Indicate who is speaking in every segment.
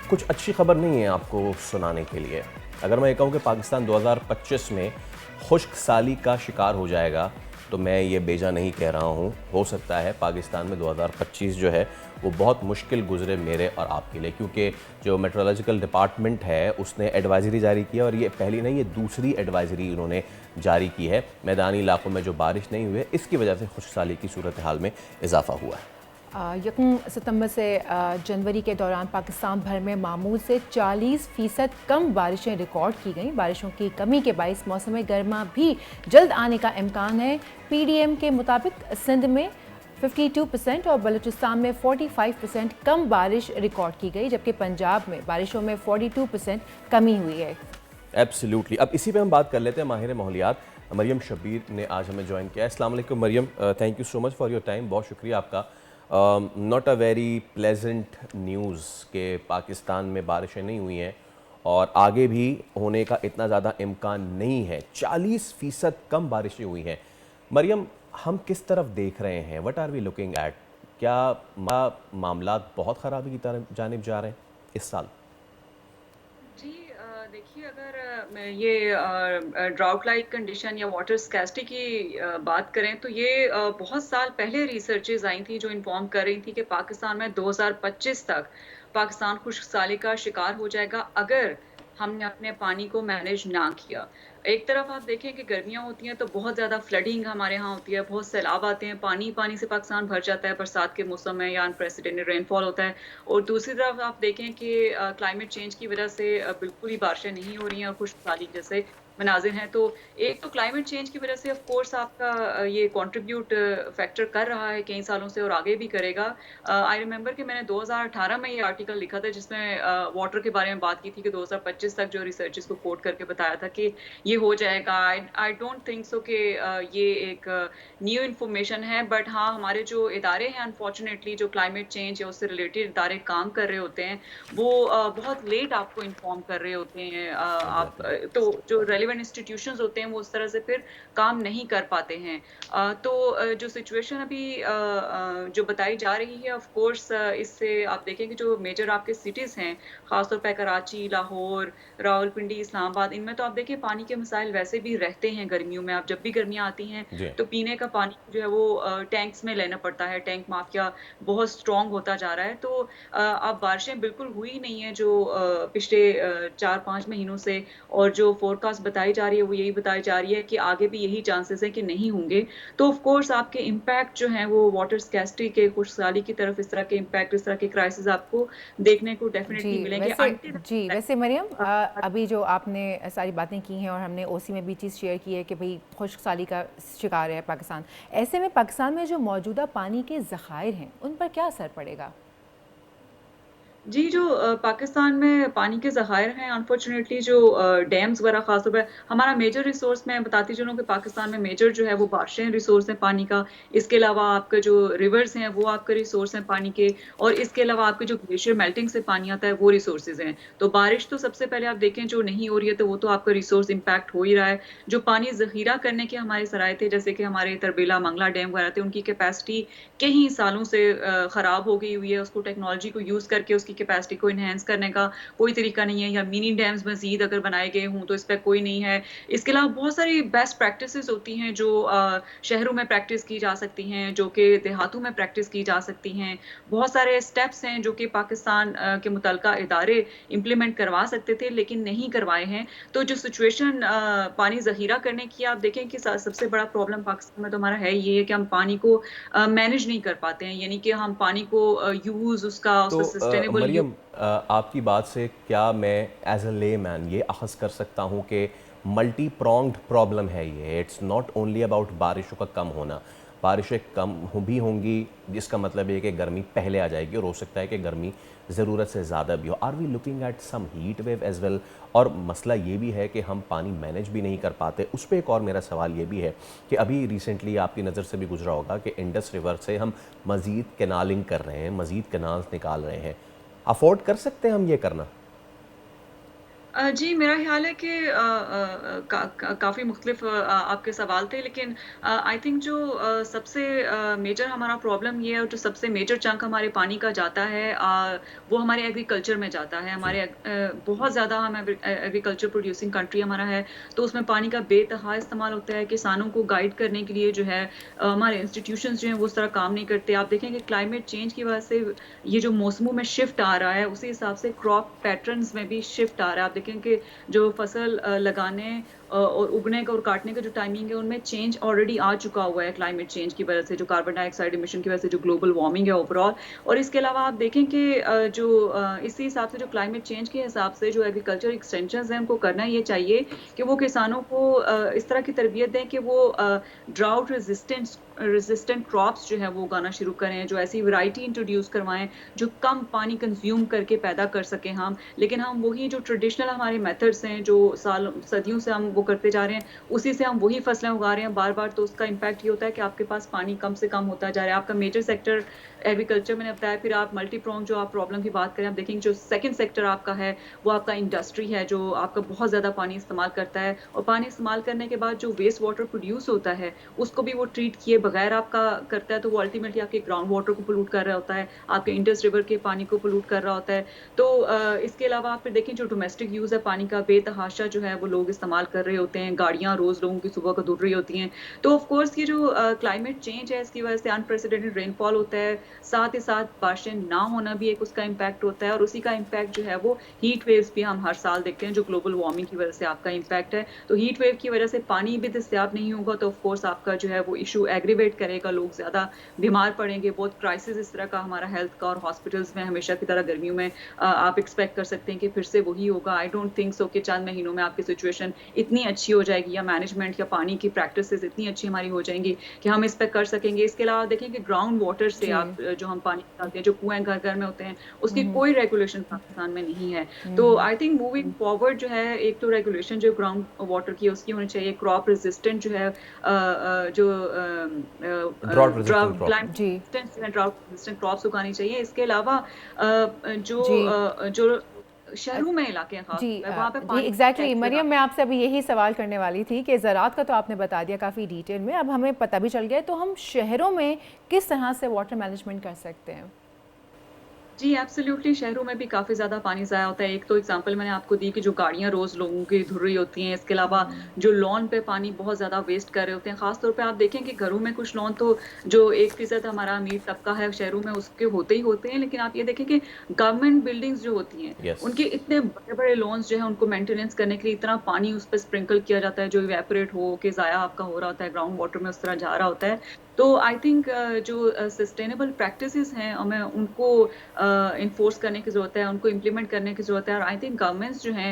Speaker 1: कुछ अच्छी खबर नहीं है आपको सुनाने के लिए। अगर मैं ये कहूँ कि पाकिस्तान 2025 में खुश्क साली का शिकार हो जाएगा तो मैं ये बेजा नहीं कह रहा हूँ। हो सकता है पाकिस्तान में 2025 जो है वो बहुत मुश्किल गुजरे मेरे और आपके लिए, क्योंकि जो मेट्रोलॉजिकल डिपार्टमेंट है उसने एडवाइजरी जारी की है और ये पहली नहीं, ये दूसरी एडवाइजरी उन्होंने जारी की है। मैदानी इलाकों में जो बारिश नहीं हुई है इसकी वजह से खुश्क साली की सूरत हाल में इजाफा हुआ है।
Speaker 2: यकम सितंबर से जनवरी के दौरान पाकिस्तान भर में मामूल से 40% कम बारिशें रिकॉर्ड की गईं। बारिशों की कमी के बायस मौसम गर्मा भी जल्द आने का इम्कान है। पीडीएम के मुताबिक सिंध में 52% और बलूचिस्तान में 45% कम बारिश रिकॉर्ड की गई, जबकि पंजाब में बारिशों में 42% कमी हुई है।
Speaker 1: एब्सोल्युटली। अब इसी पे हम बात कर लेते हैं। माहिर माहौलियात मरियम शब्बीर ने आज हमें ज्वाइन किया। अस्सलाम वालेकुम Maryam, thank you so much for your time, बहुत शुक्रिया आपका। Not a very pleasant news के पाकिस्तान में बारिशें नहीं हुई हैं और आगे भी होने का इतना ज़्यादा इम्कान नहीं है। 40% कम बारिशें हुई हैं। मरियम, हम किस तरफ देख रहे हैं? What are we looking at? क्या मामला बहुत ख़राबी की तरफ जानिब जा रहे हैं इस साल?
Speaker 3: जी देखिए, अगर मैं ये ड्राउट लाइक कंडीशन या वाटर स्कैर्सिटी की बात करें तो ये बहुत साल पहले रिसर्चेज आई थी जो इन्फॉर्म कर रही थी कि पाकिस्तान में 2025 तक पाकिस्तान खुश्क साली का शिकार हो जाएगा अगर हमने अपने पानी को मैनेज ना किया। एक तरफ आप देखें कि गर्मियां होती हैं तो बहुत ज़्यादा फ्लडिंग हमारे यहाँ होती है, बहुत सैलाब आते हैं, पानी पानी से पाकिस्तान भर जाता है बरसात के मौसम में या अनप्रेसिडेंटेड रेनफॉल होता है। और दूसरी तरफ आप देखें कि क्लाइमेट चेंज की वजह से बिल्कुल ही बारिशें नहीं हो रही हैं और खुश्क साली जैसे मनाजिर हैं। तो एक तो क्लाइमेट चेंज की वजह से ऑफ कोर्स आपका ये कंट्रीब्यूट फैक्टर कर रहा है कई सालों से और आगे भी करेगा। आई रिमेंबर कि मैंने 2018 में ये आर्टिकल लिखा था जिसमें वाटर के बारे में बात की थी कि 2025 तक जो रिसर्चेस को कोट करके बताया था कि ये हो जाएगा। आई डोंट थिंक सो कि ये एक न्यू इन्फॉर्मेशन है, बट हाँ, हमारे जो इदारे हैं अनफॉर्चुनेटली जो क्लाइमेट चेंज या उससे रिलेटेड इदारे काम कर रहे होते हैं वो बहुत लेट आपको इन्फॉर्म कर रहे होते हैं। आप
Speaker 1: एग्जैक्टली।
Speaker 3: तो जो रेलिवेंट इंस्टीट्यूशंस होते हैं वो उस तरह से फिर काम नहीं कर पाते हैं। तो जो सिचुएशन अभी जो बताई जा रही है ऑफ कोर्स इससे आप देखेंगे जो मेजर आपके सिटीज हैं खासतौर पर कराची, लाहौर, रावलपिंडी, इस्लामाबाद, इनमें तो आप देखिए पानी के मसाइल वैसे भी रहते हैं गर्मियों में। आप जब भी गर्मियां आती हैं
Speaker 1: जी।
Speaker 3: तो पीने का पानी जो है वो टैंक्स में लेना पड़ता है। टैंक माफिया बहुत स्ट्रांग होता जा रहा है। तो अब बारिशें बिल्कुल हुई नहीं है जो पिछले 4-5 महीनों से, और जो फोरकास्ट बताई जा रही है वो यही बताई जा रही है कि आगे भी यही चांसेस है कि नहीं होंगे। तो ऑफ कोर्स आपके इम्पैक्ट जो है वो वाटर स्कैर्सिटी के, खुशहाली की तरफ इस तरह के इम्पैक्ट, इस तरह के क्राइसिस आपको देखने को डेफिनेटली मिलेंगे।
Speaker 2: वैसे मरियम, अभी जो आपने सारी बातें की हैं और हमने ओसी में भी चीज़ शेयर की है कि भाई खुश्क साली का शिकार है पाकिस्तान, ऐसे में पाकिस्तान में जो मौजूदा पानी के ज़खायर हैं उन पर क्या असर पड़ेगा?
Speaker 3: जी, जो पाकिस्तान में पानी के ज़खायर हैं अनफॉर्चुनेटली जो डैम्स वगैरह ख़ासतौर पे हमारा मेजर रिसोर्स मैं बताती चलूँ कि पाकिस्तान में मेजर जो है वो बारिशें रिसोर्स हैं पानी का। इसके अलावा आपके जो रिवर्स हैं वो आपके रिसोर्स हैं पानी के, और इसके अलावा आपके जो ग्लेशियर मेल्टिंग से पानी आता है वो रिसोर्सेज़ हैं। तो बारिश तो सबसे पहले आप देखें जो नहीं हो रही है तो वो तो आपका रिसोर्स इम्पैक्ट हो ही रहा है। जो पानी ज़ख़ीरा करने के हमारे ज़राए थे जैसे कि हमारे तरबेला, मंगला डैम वगैरह थे, उनकी कैपेसिटी कई सालों से ख़राब हो गई हुई है। उसको टेक्नोलॉजी को यूज़ करके उसकी कैपेसिटी को एनहांस करने का कोई तरीका नहीं है, या मिनी डैम्स मज़ीद अगर बनाए गए हों तो इस पे कोई नहीं है। इसके अलावा बहुत सारी बेस्ट प्रैक्टिसेस होती हैं जो शहरों में प्रैक्टिस की जा सकती हैं, जो कि देहातों में प्रैक्टिस की जा सकती हैं। बहुत सारे स्टेप्स हैं जो कि पाकिस्तान के मुतल्लिका इदारे इम्प्लीमेंट करवा सकते थे लेकिन नहीं करवाए हैं। तो जो सिचुएशन पानी ज़ख़ीरा करने की आप देखें कि सबसे बड़ा प्रॉब्लम पाकिस्तान में तो हमारा है ये है कि हम पानी को मैनेज नहीं कर पाते हैं, यानी कि हम पानी को यूज़ उसका
Speaker 1: तो
Speaker 3: उसका सस्टेनेबल यूज़।
Speaker 1: मरियम, आपकी बात से क्या मैं एज अ ले मैन ये अखज़ कर सकता हूँ कि मल्टी प्रोंग्ड प्रॉब्लम है ये? इट्स नॉट ओनली अबाउट बारिशों का कम होना। बारिशें कम भी होंगी जिसका मतलब है कि गर्मी पहले आ जाएगी और हो सकता है कि गर्मी ज़रूरत से ज़्यादा भी हो। Are we looking at some heat wave as well? और मसला ये भी है कि हम पानी मैनेज भी नहीं कर पाते। उस पर एक और मेरा सवाल ये भी है कि अभी रिसेंटली आपकी नज़र से भी गुजरा होगा कि इंडस रिवर से हम मज़ीद कैनालिंग कर रहे हैं, मज़ीद कैनाल्स निकाल रहे हैं। अफोर्ड कर सकते हैं हम ये करना?
Speaker 3: जी, मेरा ख़्याल है कि काफ़ी मुख़्तलिफ़ आपके सवाल थे, लेकिन आई थिंक जो सबसे मेजर हमारा प्रॉब्लम ये है और जो सबसे मेजर चंक हमारे पानी का जाता है, वो हमारे एग्रीकल्चर में जाता है।
Speaker 1: जी।
Speaker 3: बहुत ज़्यादा हम एग्रीकल्चर प्रोड्यूसिंग कंट्री हमारा है, तो उसमें पानी का बेतहा इस्तेमाल होता है। किसानों को गाइड करने के लिए जो है हमारे इंस्टीट्यूशंस जो हैं, वो उस तरह काम नहीं करते। आप देखेंगे क्लाइमेट चेंज की वजह से ये जो मौसमों में शिफ्ट आ रहा है, उसी हिसाब से क्रॉप पैटर्न्स में भी शिफ्ट आ रहा है। आप देखें कि जो फसल लगाने और उगने का और काटने का जो टाइमिंग है, उनमें चेंज ऑलरेडी आ चुका हुआ है क्लाइमेट चेंज की वजह से, जो कार्बन डाइऑक्साइड इमिशन की वजह से जो ग्लोबल वार्मिंग है ओवरऑल। और इसके अलावा आप देखें कि इसी हिसाब से जो क्लाइमेट चेंज के हिसाब से जो एग्रीकल्चर एक्सटेंशंस हैं, उनको करना ये चाहिए कि वो किसानों को इस तरह की तरबियत दें कि वो ड्राउट रेजिस्टेंट क्रॉप्स जो है वो उगाना शुरू करें, जो ऐसी वैरायटी इंट्रोड्यूस करवाएं जो कम पानी कंज्यूम करके पैदा कर सकें हम। लेकिन हम वही जो ट्रेडिशनल हमारे मेथड्स हैं, जो साल सदियों से हम वो करते जा रहे हैं, उसी से हम वही फसलें उगा रहे हैं बार-बार, तो उसका इम्पैक्ट ये होता है कि आपके पास पानी कम से कम होता जा रहा है। आपका मेजर सेक्टर एग्रीकल्चर मैंने बताया, फिर आप मल्टी प्रोंग जो आप प्रॉब्लम की बात करें, आप देखेंगे जो सेकंड सेक्टर आपका है, वो आपका इंडस्ट्री है, जो आपका बहुत ज़्यादा पानी इस्तेमाल करता है। और पानी इस्तेमाल करने के बाद जो वेस्ट वाटर प्रोड्यूस होता है, उसको भी वो ट्रीट किए बगैर आपका करता है, तो वो अल्टीमेटली आपके ग्राउंड वाटर को पोल्यूट कर रहा होता है, आपके इंडस रिवर के पानी को पोल्यूट कर रहा होता है। तो इसके अलावा आप फिर देखें जो डोमेस्टिक यूज़ है पानी का बेतहाशा जो है वो लोग इस्तेमाल कर रहे होते हैं, गाड़ियाँ रोज़ लोगों की सुबह को धुल रही होती हैं। तो ऑफ कोर्स ये जो क्लाइमेट चेंज है, इसकी वजह से अनप्रेसिडेंटेड रेनफॉल होता है, साथ ही साथ बारिशें ना होना भी एक उसका इम्पैक्ट होता है, और उसी का इम्पैक्ट जो है वो हीट वेव्स भी हम हर साल देखते हैं, जो ग्लोबल वार्मिंग की वजह से आपका इम्पैक्ट है। तो हीट वेव की वजह से पानी भी दस्तयाब नहीं होगा, तो ऑफ कोर्स आपका जो है वो इशू एग्रीवेट करेगा, लोग ज़्यादा बीमार पड़ेंगे। बहुत क्राइसिस इस तरह का हमारा हेल्थ का, और हॉस्पिटल्स में हमेशा की तरह गर्मियों में आप एक्सपेक्ट कर सकते हैं कि फिर से वही होगा। आई डोंट थिंक सो कि चंद महीनों में आपकी सिचुएशन इतनी अच्छी हो जाएगी, या मैनेजमेंट या पानी की प्रैक्टिसेस इतनी अच्छी हमारी हो जाएंगी कि हम इस पे कर सकेंगे। इसके अलावा देखें कि ग्राउंड वाटर से
Speaker 2: जी।
Speaker 3: आप जो हम पानी निकालते हैं, जो कुएं घर घर में होते हैं, उसकी
Speaker 2: हम्म।
Speaker 3: कोई रेगुलेशन पाकिस्तान में नहीं है। तो आई थिंक मूविंग फॉरवर्ड जो है, एक तो रेगुलेशन जो ग्राउंड वाटर की उसकी होनी चाहिए, क्रॉप रेजिस्टेंट जो है, जो
Speaker 1: ड्रॉट रेजिस्टेंट क्रॉप।
Speaker 3: क्लाइमेट
Speaker 2: जी।
Speaker 3: रेजिस्टेंट ड्राउट रेजिस्टेंट क्रॉप्स उगानी चाहिए। इसके अलावा
Speaker 2: जी।
Speaker 3: जो
Speaker 2: अ,
Speaker 3: शहरों में इलाके हैं खास,
Speaker 2: जी
Speaker 3: वहाँ पे
Speaker 2: जी
Speaker 3: पानी
Speaker 2: एग्जैक्टली
Speaker 3: टैक्स
Speaker 2: मरियम,
Speaker 3: लगाना।
Speaker 2: मैं आपसे अभी यही सवाल करने वाली थी कि ज़राअत का तो आपने बता दिया काफ़ी डिटेल में, अब हमें पता भी चल गया है, तो हम शहरों में किस तरह से वाटर मैनेजमेंट कर सकते हैं?
Speaker 3: जी, एब्सोल्युटली शहरों में भी काफ़ी ज़्यादा पानी ज़ाया होता है। एक तो एग्ज़ाम्पल मैंने आपको दी कि जो गाड़ियाँ रोज़ लोगों की धुल रही होती हैं, इसके अलावा जो लॉन पे पानी बहुत ज़्यादा वेस्ट कर रहे होते हैं। ख़ास तौर पे आप देखें कि घरों में कुछ लॉन तो जो 1% हमारा अमीर तबका है शहरों में, उसके होते ही होते हैं। लेकिन आप ये देखें कि गवर्नमेंट बिल्डिंग्स जो होती हैं,
Speaker 1: यस।
Speaker 3: उनके इतने बड़े-बड़े लॉन्स जो हैं, उनको मेंटेनेंस करने के लिए इतना पानी उस पे स्प्रिंकल किया जाता है, जो इवेपोरेट हो के ज़ाया आपका हो रहा होता है, ग्राउंड वाटर में उस तरह जा रहा होता है। तो आई थिंक जो सस्टेनेबल प्रैक्टिसेज़ हैं, हमें उनको इन्फोर्स करने की ज़रूरत है, उनको इम्प्लीमेंट करने की ज़रूरत है। और आई थिंक गवर्नमेंट्स जो हैं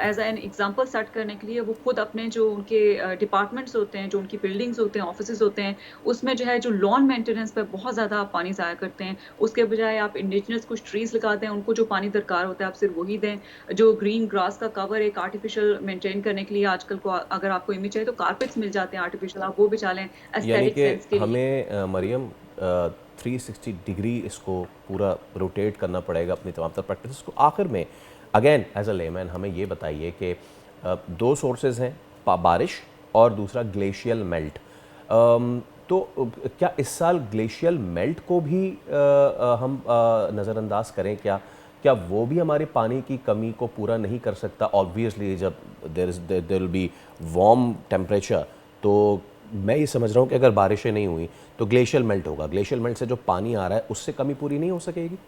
Speaker 3: एज़ एन एग्ज़ाम्पल सेट करने के लिए वो खुद अपने जो उनके डिपार्टमेंट्स होते हैं, जो उनकी बिल्डिंग्स होते हैं, ऑफिसेज़ होते हैं, उसमें जो है जो लॉन मेंटेनेंस पे बहुत ज़्यादा आप पानी ज़ाया करते हैं, उसके बजाय आप इंडिजिनस कुछ ट्रीज़ लगा दें, उनको जो पानी दरकार होता है आप सिर्फ वही दें। जो ग्रीन ग्रास का कवर एक आर्टिफिशियल मेंटेन करने के लिए आजकल को अगर आपको इमेज चाहिए तो कारपेट्स मिल जाते हैं आर्टिफिशियल, आप वो बिछा लें
Speaker 1: यानी
Speaker 3: एस्थेटिक
Speaker 1: कि
Speaker 3: सेंस के लिए।
Speaker 1: हमें मरियम 360 डिग्री इसको पूरा रोटेट करना पड़ेगा अपनी तमाम तर प्रैक्टिस को। आखिर में अगेन एज अ लेमैन हमें ये बताइए कि दो सोर्सेज हैं, बारिश और दूसरा ग्लेशियल मेल्ट। तो क्या इस साल ग्लेशियल मेल्ट को भी हम नज़रअंदाज करें क्या? क्या वो भी हमारे पानी की कमी को पूरा नहीं कर सकता? ऑब्वियसली जब there will be warm temperature, तो मैं ये समझ रहा हूँ कि अगर बारिशें नहीं हुई तो ग्लेशियल मेल्ट होगा। ग्लेशियल मेल्ट से जो पानी आ रहा है उससे कमी पूरी नहीं हो सकेगी?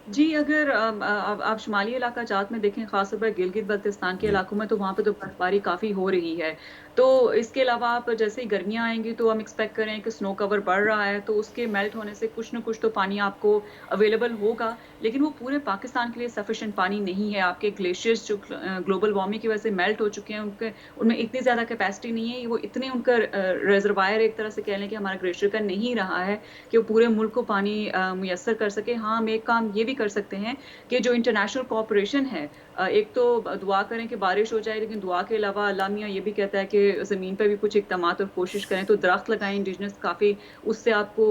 Speaker 3: जी, अगर आप शुमाली इलाका जात में देखें, ख़ास तौर पर गिलगित-बल्तिस्तान के
Speaker 1: जी।
Speaker 3: इलाकों में, तो वहाँ पे तो बर्फ़बारी काफ़ी हो रही है। तो इसके अलावा आप जैसे ही गर्मियाँ आएँगी तो हम एक्सपेक्ट करें कि स्नो कवर बढ़ रहा है, तो उसके मेल्ट होने से कुछ न कुछ तो पानी आपको अवेलेबल होगा, लेकिन वो पूरे पाकिस्तान के लिए सफिशिएंट पानी नहीं है। आपके ग्लेशियर्स जो ग्लोबल वार्मिंग की वजह से मेल्ट हो चुके हैं, उनके उनमें इतनी ज़्यादा कैपेसिटी नहीं है, वो इतने उनका रिज़र्वायर एक तरह से कह लें कि हमारा ग्लेशियर का नहीं रहा है कि वो पूरे मुल्क को पानी मुयस्सर कर सके। हाँ, हम एक काम ये भी कर सकते हैं कि जो इंटरनेशनल कोऑपरेशन है, एक तो दुआ करें कि बारिश हो जाए, लेकिन दुआ के अलावा अल्लाह मियाँ ये भी कहता है कि ज़मीन पे भी कुछ इक़दामात और कोशिश करें, तो दरख्त लगाएं इंडिजिनस, काफ़ी उससे आपको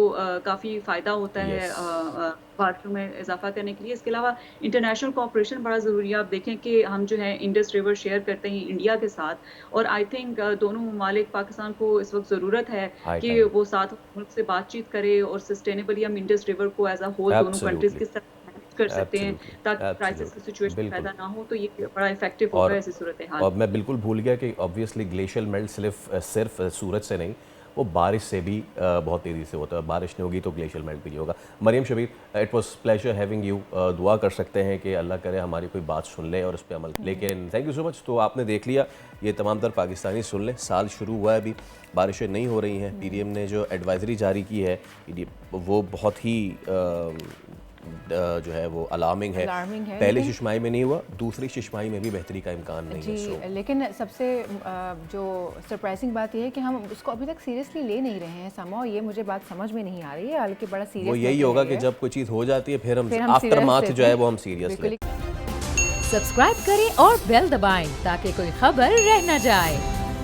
Speaker 3: काफ़ी फ़ायदा होता है
Speaker 1: यस,
Speaker 3: बारिशों में इजाफा करने के लिए। इसके अलावा इंटरनेशनल कोऑपरेशन बड़ा ज़रूरी है। आप देखें कि हम जो है इंडस रिवर शेयर करते हैं इंडिया के साथ, और आई थिंक दोनों ममालिक, पाकिस्तान को इस वक्त ज़रूरत है
Speaker 1: हाई
Speaker 3: कि
Speaker 1: टाइम,
Speaker 3: वो साथ मुल्क से बातचीत करे और सस्टेनेबली हम इंडस रिवर को एज अ होल दोनों कंट्रीज
Speaker 1: एब्सोल्युटली,
Speaker 3: किस तरह मैनेज कर सकते हैं
Speaker 1: एब्सोल्युटली,
Speaker 3: ताकि क्राइसिस की
Speaker 1: एब्सोल्युटली,
Speaker 3: सिचुएशन
Speaker 1: बिल्कुल।
Speaker 3: पैदा ना हो। तो ये बड़ा इफेक्टिव होगा
Speaker 1: और
Speaker 3: ऐसी सूरत हाल।
Speaker 1: मैं बिल्कुल भूल गया कि ऑब्वियसली ग्लेशियल मेल्ट सिर्फ सूरज से नहीं, वो बारिश से भी बहुत तेज़ी से होता है। बारिश नहीं होगी तो ग्लेशियल मेल्ट भी नहीं होगा। Maryam Shabbir, it was pleasure having you. दुआ कर सकते हैं कि अल्लाह करे हमारी कोई बात सुन ले और उस पर अमल, लेकिन थैंक यू सो मच। तो आपने देख लिया, ये तमाम तर पाकिस्तानी सुन लें, साल शुरू हुआ है, अभी बारिशें नहीं हो रही हैं। पीडीएम ने जो एडवाइजरी जारी की है, वो बहुत ही जो है वो अलार्मिंग है।
Speaker 2: अलार्मिंग है,
Speaker 1: पहली
Speaker 2: लेकिन
Speaker 1: शिशमाही में नहीं हुआ, दूसरी शिशमाही में भी बेहतरी का इम्कान नहीं है।
Speaker 2: जी, लेकिन सबसे जो सरप्राइजिंग बात यह है कि हम उसको अभी तक सीरियसली ले नहीं रहे हैं समहाउ। ये मुझे बात समझ में नहीं आ रही है, हालांकि बड़ा सीरियस
Speaker 1: वो यही होगा कि जब कोई चीज़ हो जाती है फिर हम आफ्टर
Speaker 2: serious
Speaker 1: माथ
Speaker 2: लेते
Speaker 1: जो है
Speaker 2: हैं।
Speaker 1: वो हम सीरियस लेते हैं।
Speaker 2: बिल्कुल।
Speaker 4: सब्सक्राइब करें और बेल दबाएं ताकि कोई खबर रह न जाए।